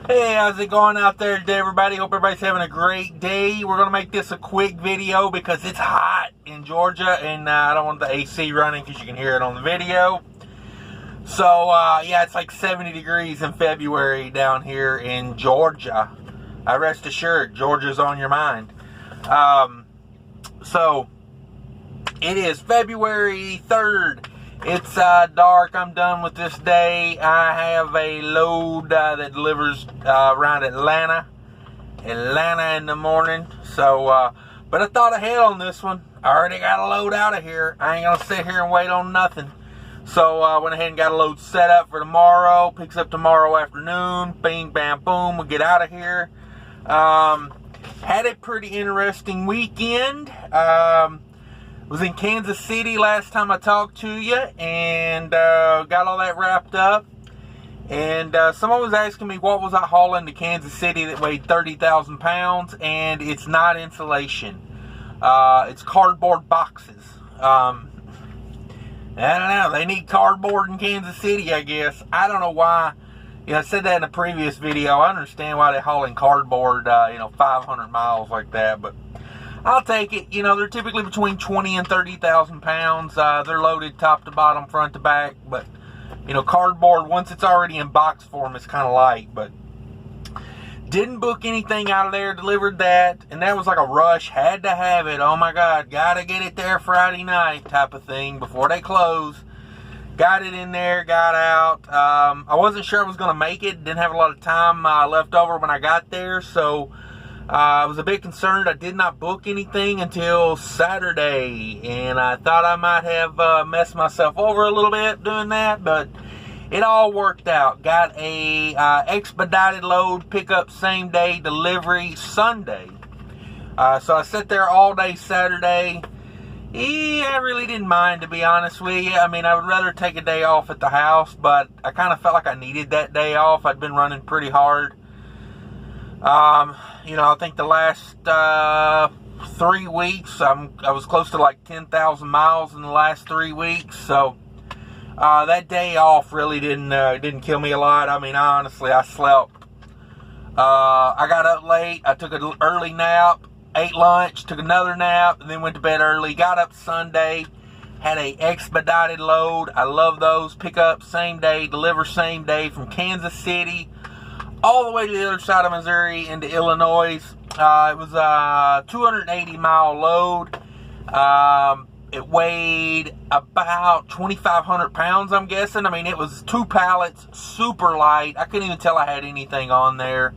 Hey, how's it going out there today, everybody? Hope everybody's having a great day. We're going to make this a quick video because it's hot in Georgia, and I don't want the AC running because you can hear it on the video. So, yeah, it's like 70 degrees in February down here in Georgia. Rest assured, Georgia's on your mind. So, it is February 3rd. It's dark. I'm done with this day. I have a load that delivers around Atlanta in the morning. So, but I thought ahead on this one. I already got a load out of here. I ain't gonna sit here and wait on nothing. So I went ahead and got a load set up for tomorrow. Picks up tomorrow afternoon. Bing, bam, boom. We'll get out of here. Had a pretty interesting weekend. Was in Kansas City last time I talked to you, and got all that wrapped up. And someone was asking me what was I hauling to Kansas City that weighed 30,000 pounds, and it's not insulation. It's cardboard boxes. I don't know. They need cardboard in Kansas City, I guess. I don't know why. I said that in a previous video. I understand why they're hauling cardboard, 500 miles like that, but I'll take it. They're typically between 20 and 30,000 pounds. They're loaded top to bottom, front to back. But, cardboard, once it's already in box form, it's kind of light. But didn't book anything out of there, delivered that. And that was like a rush. Had to have it. Oh, my God. Got to get it there Friday night type of thing before they close. Got it in there, got out. I wasn't sure I was going to make it. Didn't have a lot of time left over when I got there. So I was a bit concerned. I did not book anything until Saturday, and I thought I might have messed myself over a little bit doing that, but it all worked out. Got a expedited load, pickup same day, delivery Sunday. So I sat there all day Saturday. I really didn't mind, to be honest with you. I mean, I would rather take a day off at the house, but I kind of felt like I needed that day off. I'd been running pretty hard. I think the last 3 weeks, I was close to like 10,000 miles in the last 3 weeks. So that day off really didn't kill me a lot. I mean, honestly, I slept. I got up late. I took an early nap, ate lunch, took another nap, and then went to bed early. Got up Sunday, had a expedited load. I love those. Pick up same day, deliver same day from Kansas City all the way to the other side of Missouri into Illinois. It was a 280-mile load. It weighed about 2,500 pounds, I'm guessing. I mean, it was 2 pallets, super light. I couldn't even tell I had anything on there.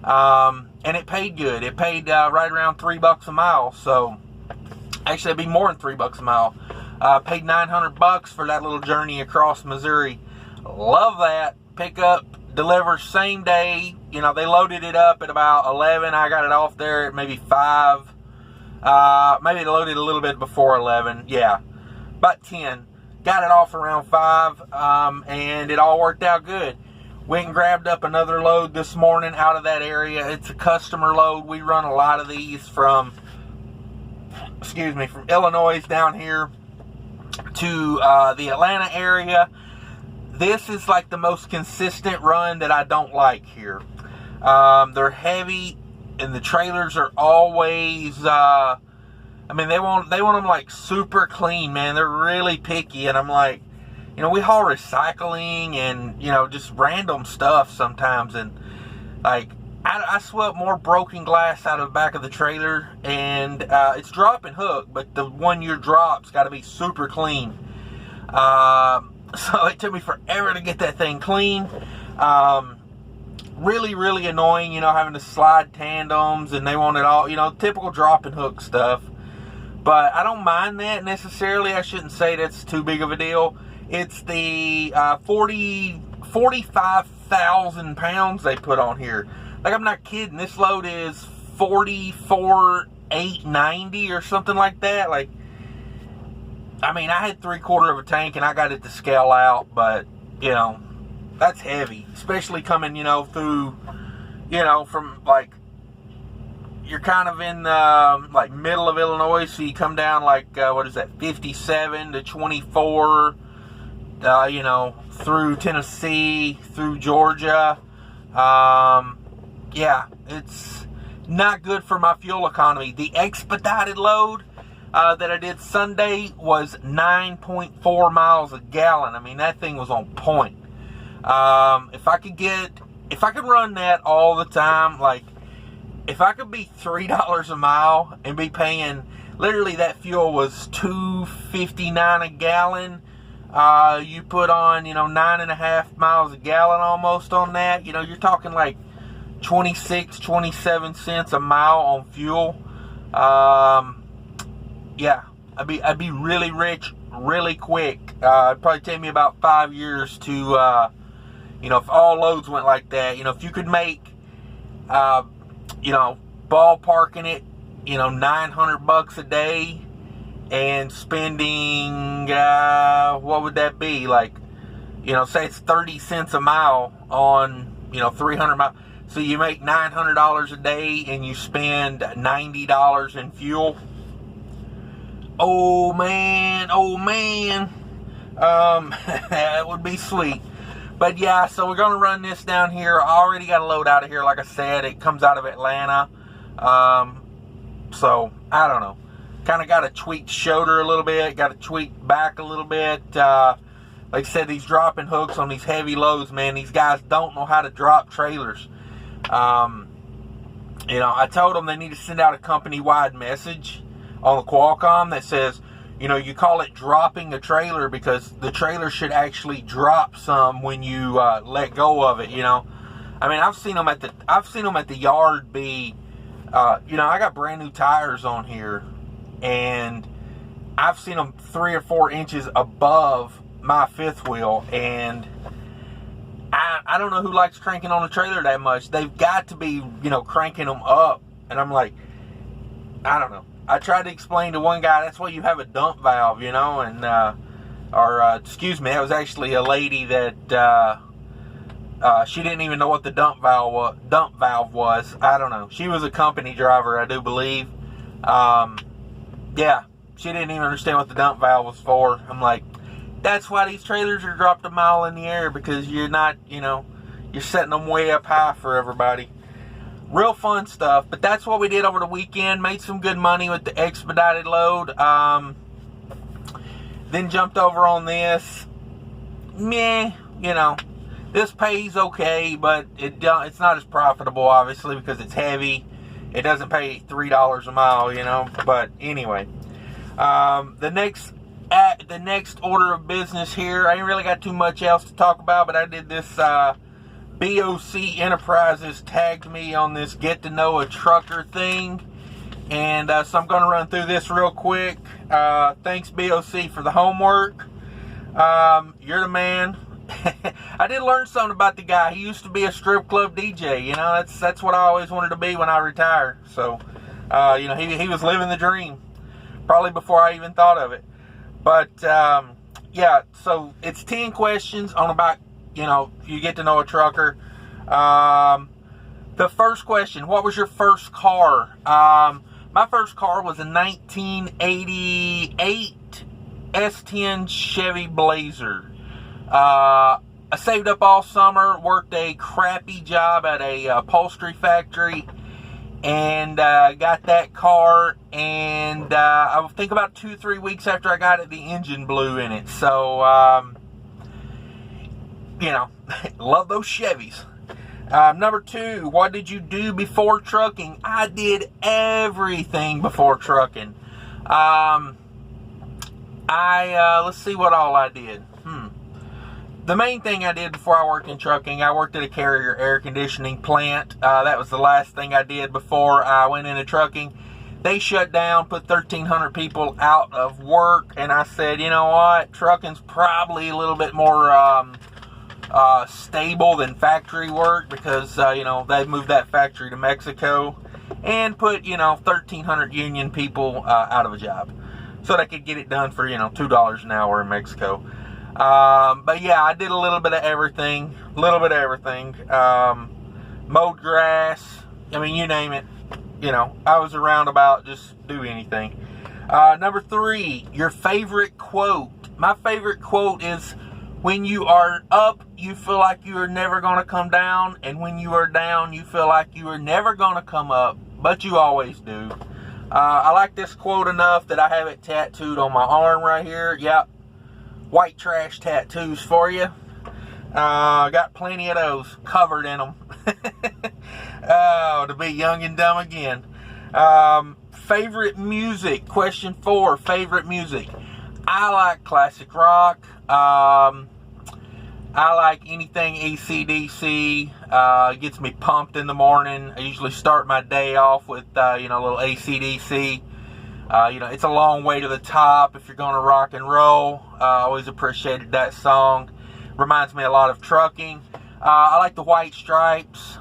And it paid good. It paid right around $3 a mile. So, actually, it'd be more than $3 a mile. Paid $900 for that little journey across Missouri. Love that. Pick up, deliver same day. They loaded it up at about 11. I got it off there at maybe 5. Maybe they loaded a little bit before 11. Yeah, about 10. Got it off around 5, and it all worked out good. Went and grabbed up another load this morning out of that area. It's a customer load. We run a lot of these from Illinois down here to the Atlanta area. This is like the most consistent run that I don't like here. They're heavy, and the trailers are always, they want them like super clean, man. They're really picky, and I'm like, we haul recycling and, just random stuff sometimes, and like, I swept more broken glass out of the back of the trailer, and it's drop and hook, but the one year drop's got to be super clean. So it took me forever to get that thing clean. Really, really annoying, having to slide tandems, and they want it all, typical drop and hook stuff. But I don't mind that necessarily. I shouldn't say that's too big of a deal. It's the 45,000 pounds they put on here. Like, I'm not kidding. This load is 44,890 or something like that. Like, I mean, I had 3/4 of a tank and I got it to scale out, but, that's heavy. Especially coming, through, from, like, you're kind of in, like, middle of Illinois, so you come down, like, 57 to 24, through Tennessee, through Georgia, Yeah, it's not good for my fuel economy. The expedited load that I did Sunday was 9.4 miles a gallon. I mean, that thing was on point. If I could run that all the time, like, if I could be $3 a mile and be paying, literally that fuel was $2.59 a gallon. You put on, 9.5 miles a gallon almost on that. You're talking like 26, 27 cents a mile on fuel. Yeah, I'd be really rich really quick. It'd probably take me about 5 years to, if all loads went like that. If you could make, ballparking it, $900 a day and spending, what would that be? Like, say it's 30 cents a mile on, 300 miles. So you make $900 a day and you spend $90 in fuel. Oh man. That would be sweet. But yeah, so we're going to run this down here. I already got a load out of here. Like I said, it comes out of Atlanta. So, I don't know. Kind of got to tweak shoulder a little bit. Got to tweak back a little bit. Like I said, these dropping hooks on these heavy loads, man. These guys don't know how to drop trailers. I told them they need to send out a company-wide message on the Qualcomm that says, you call it dropping a trailer because the trailer should actually drop some when you let go of it. I mean, I've seen them at the yard be, I got brand new tires on here, and I've seen them 3 or 4 inches above my fifth wheel, and I don't know who likes cranking on a trailer that much. They've got to be, cranking them up, and I'm like, I don't know. I tried to explain to one guy, that's why you have a dump valve, and, excuse me, that was actually a lady that, she didn't even know what the dump valve was. I don't know. She was a company driver, I do believe. Yeah, she didn't even understand what the dump valve was for. I'm like, that's why these trailers are dropped a mile in the air, because you're not, you're setting them way up high for everybody. Real fun stuff, but that's what we did over the weekend. Made some good money with the expedited load. Then jumped over on this. Meh, this pays okay, but it's not as profitable, obviously, because it's heavy. It doesn't pay $3 a mile, But anyway, the next order of business here, I ain't really got too much else to talk about, but I did this. BOC Enterprises tagged me on this Get to Know a Trucker thing, and so I'm going to run through this real quick. Thanks, BOC, for the homework. You're the man. I did learn something about the guy. He used to be a strip club DJ. That's what I always wanted to be when I retire. So, he was living the dream, probably before I even thought of it. But yeah, so it's 10 questions on about, you get to know a trucker. The first question, what was your first car? My first car was a 1988 S10 Chevy Blazer. I saved up all summer, worked a crappy job at a upholstery factory, and got that car, and I think about 2-3 weeks after I got it, the engine blew in it. So, love those Chevys. Number 2, what did you do before trucking? I did everything before trucking. Let's see what all I did. The main thing I did before I worked in trucking, I worked at a Carrier air conditioning plant. That was the last thing I did before I went into trucking. They shut down, put 1,300 people out of work, and I said, you know what, trucking's probably a little bit more stable than factory work, because they moved that factory to Mexico and put 1,300 union people out of a job, so they could get it done for $2 an hour in Mexico. But yeah, I did a little bit of everything. Mowed grass. I mean, you name it. I was around about, just do anything. Number 3, your favorite quote. My favorite quote is, When you are up, you feel like you are never going to come down. And when you are down, you feel like you are never going to come up. But you always do. I like this quote enough that I have it tattooed on my arm right here. Yep. White trash tattoos for you. Got plenty of those covered in them. Oh, to be young and dumb again. Favorite music. Question 4. Favorite music. I like classic rock. I like anything AC/DC. Gets me pumped in the morning. I usually start my day off with, a little AC/DC. It's a long way to the top if you're going to rock and roll. I always appreciated that song. Reminds me a lot of trucking. I like the White Stripes.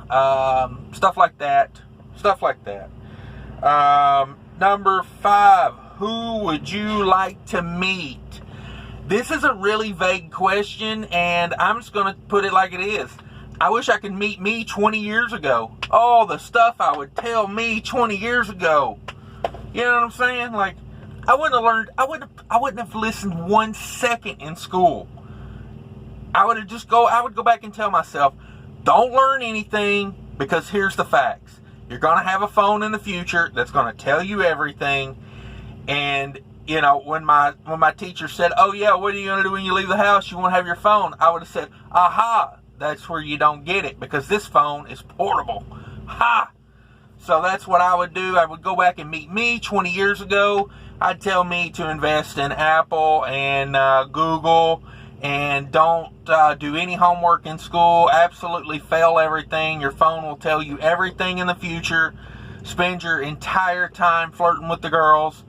Stuff like that. Number 5. Who would you like to meet? This is a really vague question, and I'm just going to put it like it is. I wish I could meet me 20 years ago. All the stuff I would tell me 20 years ago. You know what I'm saying? Like, I wouldn't have listened 1 second in school. I would go back and tell myself, don't learn anything, because here's the facts. You're going to have a phone in the future that's going to tell you everything. And, when my teacher said, oh yeah, what are you going to do when you leave the house? You won't have your phone. I would have said, aha, that's where you don't get it, because this phone is portable. Ha! So that's what I would do. I would go back and meet me 20 years ago. I'd tell me to invest in Apple and Google, and don't do any homework in school. Absolutely fail everything. Your phone will tell you everything in the future. Spend your entire time flirting with the girls.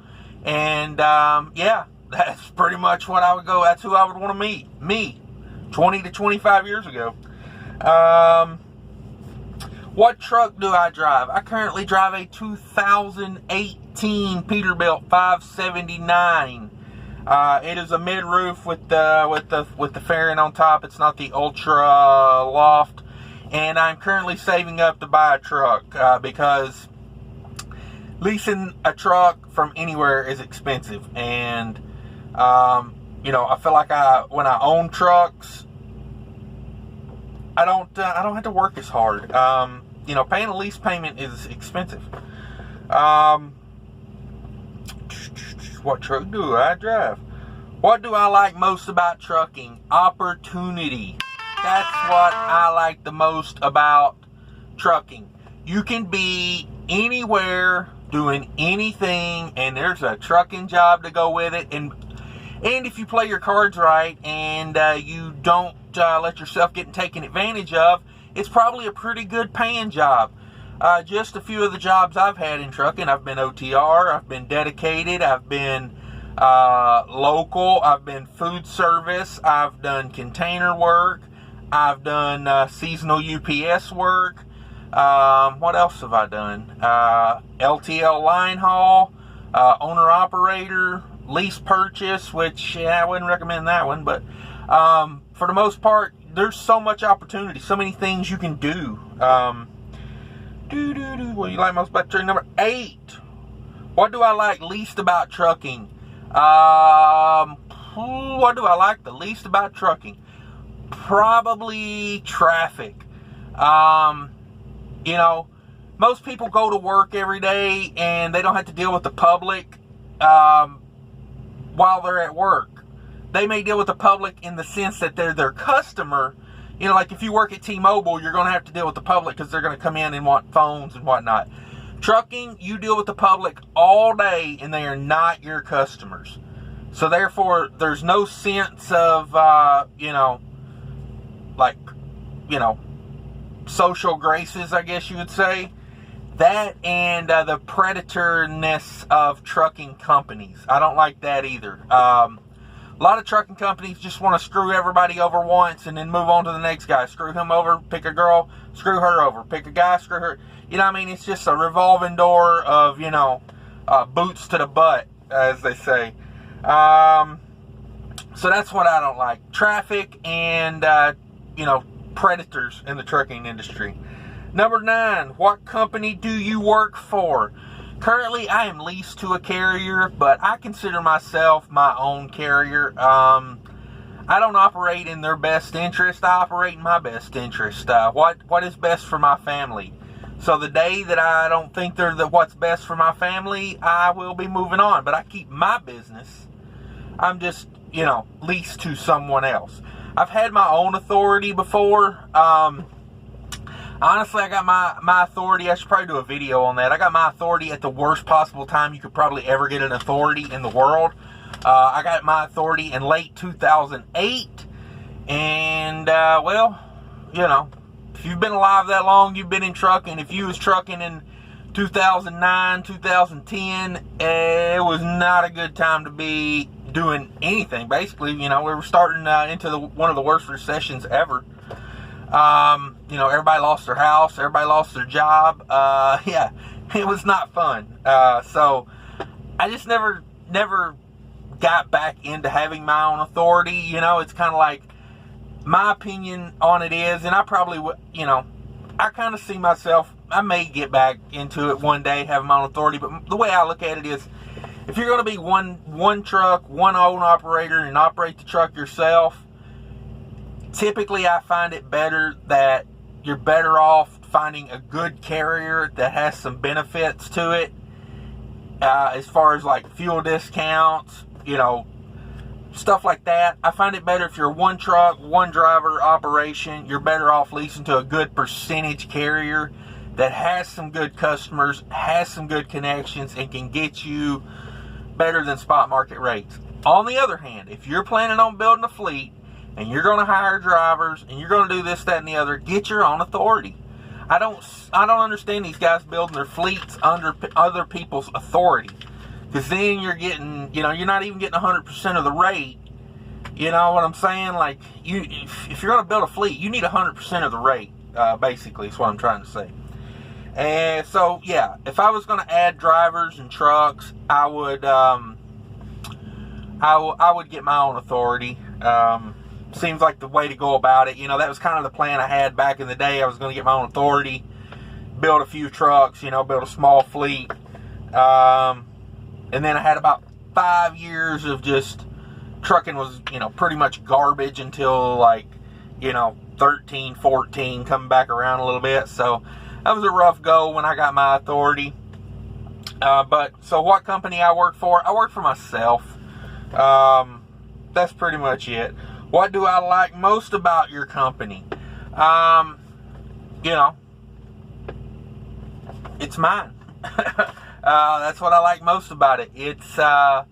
And that's pretty much what I would go. That's who I would want to meet. Me, 20 to 25 years ago. What truck do I drive? I currently drive a 2018 Peterbilt 579. It is a mid-roof with the fairing on top. It's not the ultra loft. And I'm currently saving up to buy a truck because leasing a truck from anywhere is expensive. And I feel like when I own trucks, I don't have to work as hard. Paying a lease payment is expensive. What truck do I drive? What do I like most about trucking? Opportunity. That's what I like the most about trucking. You can be anywhere doing anything, and there's a trucking job to go with it. And if you play your cards right and you don't let yourself get taken advantage of, it's probably a pretty good paying job. Just a few of the jobs I've had in trucking. I've been OTR, I've been dedicated, I've been local, I've been food service, I've done container work, I've done seasonal UPS work. What else have I done? LTL line haul, owner operator, lease purchase, which I wouldn't recommend that one, but for the most part, there's so much opportunity, so many things you can do. What do you like most about trucking? Number 8. What do I like least about trucking? What do I like the least about trucking? Probably traffic. Most people go to work every day and they don't have to deal with the public while they're at work. They may deal with the public in the sense that they're their customer. Like if you work at T-Mobile, you're going to have to deal with the public because they're going to come in and want phones and whatnot. Trucking, you deal with the public all day and they are not your customers. So therefore, there's no sense of, social graces, I guess you would say. That and the predatorness of trucking companies. I don't like that either. A lot of trucking companies just want to screw everybody over once and then move on to the next guy. Screw him over, pick a girl, screw her over. Pick a guy, screw her. It's just a revolving door of, boots to the butt, as they say. So that's what I don't like. Traffic and, predators in the trucking industry. Number 9, what company do you work for? Currently, I am leased to a carrier, but I consider myself my own carrier. I don't operate in their best interest. I operate in my best interest. What is best for my family? So the day that I don't think they're what's best for my family, I will be moving on. But I keep my business. I'm just, leased to someone else. I've had my own authority before. Honestly, I got my authority. I should probably do a video on that. I got my authority at the worst possible time you could probably ever get an authority in the world. I got my authority in late 2008. And, if you've been alive that long, you've been in trucking. If you was trucking in 2009, 2010, it was not a good time to be doing anything. Basically, we were starting into one of the worst recessions ever. Everybody lost their house, everybody lost their job. It was not fun. So I just never got back into having my own authority. It's kind of like, my opinion on it is, and I probably would, I kind of see myself, I may get back into it one day, having my own authority, but the way I look at it is, if you're going to be one truck, one owner operator, and operate the truck yourself, typically I find it better that you're better off finding a good carrier that has some benefits to it, as far as like fuel discounts, stuff like that. I find it better if you're one truck, one driver operation, you're better off leasing to a good percentage carrier that has some good customers, has some good connections, and can get you better than spot market rates. On the other hand, if you're planning on building a fleet and you're going to hire drivers and you're going to do this, that, and the other, get your own authority. I don't understand these guys building their fleets under other people's authority. Because then you're getting, you're not even getting 100% of the rate. You know what I'm saying? Like, if you're going to build a fleet, you need 100% of the rate, basically, is what I'm trying to say. And so, yeah, if I was going to add drivers and trucks, I would get my own authority. Seems like the way to go about it. That was kind of the plan I had back in the day. I was going to get my own authority, build a few trucks, build a small fleet. And then I had about 5 years of just trucking was, pretty much garbage until 13, 14, coming back around a little bit. So that was a rough go when I got my authority. So what company I work for? I work for myself. That's pretty much it. What do I like most about your company? It's mine. That's what I like most about it. It's, my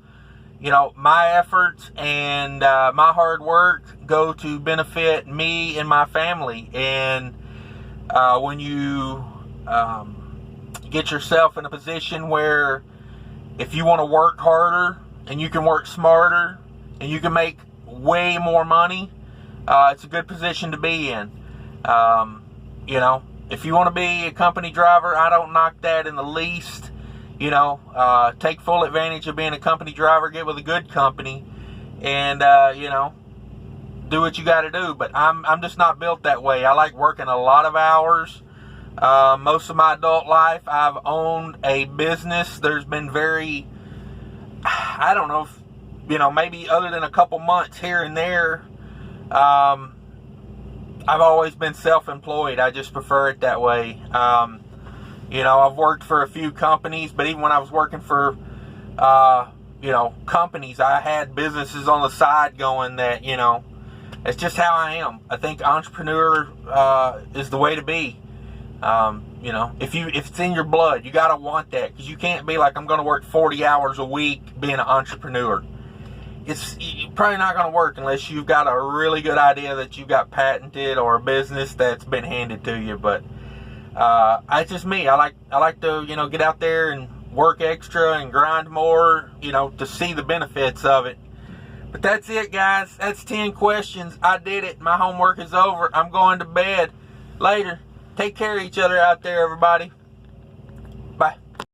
efforts and my hard work go to benefit me and my family. And when you get yourself in a position where if you want to work harder and you can work smarter and you can make way more money, it's a good position to be in. If you want to be a company driver, I don't knock that in the least. Take full advantage of being a company driver, get with a good company, and, do what you got to do. But I'm just not built that way. I like working a lot of hours. Most of my adult life, I've owned a business. There's been I don't know if, maybe other than a couple months here and there, I've always been self-employed. I just prefer it that way. I've worked for a few companies, but even when I was working for, companies, I had businesses on the side going that, it's just how I am. I think entrepreneur is the way to be. If it's in your blood, you got to want that, because you can't be like, I'm going to work 40 hours a week being an entrepreneur. It's probably not going to work unless you've got a really good idea that you've got patented or a business that's been handed to you. But it's just me. I like to get out there and work extra and grind more, to see the benefits of it. But that's it, guys. That's 10 questions. I did it. My homework is over. I'm going to bed. Later. Take care of each other out there, everybody.